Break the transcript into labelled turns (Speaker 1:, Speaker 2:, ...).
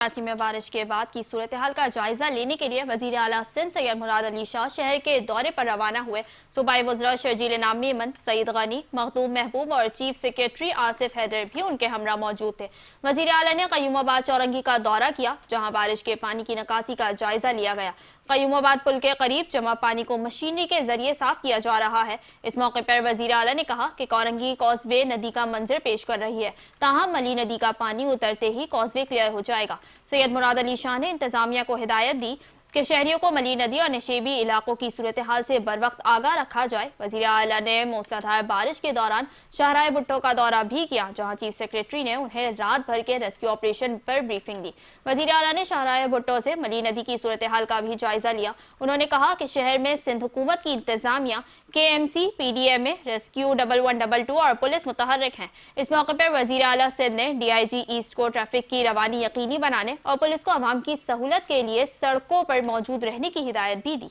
Speaker 1: कराची में बारिश के बाद की सूरत हाल का जायजा लेने के लिए वजीर आला सिंध सैयद मुराद अली शाह शहर के दौरे पर रवाना हुए। सूबाई वज़रा शर्जील इनाम मेमन, सईद गनी, मखदूम महबूब और चीफ सेक्रेटरी आसिफ हैदर भी उनके हमरा मौजूद थे। वजीर आला ने कयूमाबाद चौरंगी का दौरा किया, जहाँ बारिश के पानी की निकासी का जायजा लिया गया। कयूमाबाद पुल के करीब जमा पानी को मशीनरी के जरिए साफ किया जा रहा है। इस मौके पर वजीर आला ने कहा कि कौरंगी कॉजवे नदी का मंजर पेश कर रही है, ताहम मली नदी का पानी उतरते ही कॉजवे क्लियर हो जाएगा। सैयद मुराद अली शाह ने इंतजामिया को हिदायत दी कि शहरियों को मली नदी और नशेबी इलाकों की सूरत हाल से बर वक्त आगाह रखा जाए। वज़ीर आला ने मूसलाधार बारिश के दौरान शाहराह भुट्टो का दौरा भी किया, जहां चीफ सेक्रेटरी ने उन्हें रात भर के रेस्क्यू ऑपरेशन पर ब्रीफिंग दी। वज़ीर आला ने शाहराह भुट्टो से मली नदी की सूरत हाल का भी जायजा लिया। उन्होंने कहा कि शहर में सिंध हुकूमत की इंतजामिया, KMC, PDMA, रेस्क्यू 1122 और पुलिस मुतहर्रिक हैं। इस मौके पर वज़ीर आला सिंध ने DIG ईस्ट को ट्रैफिक की रवानी यकीनी बनाने और पुलिस को अवाम की सहूलत के लिए सड़कों पर मौजूद रहने की हिदायत भी दी।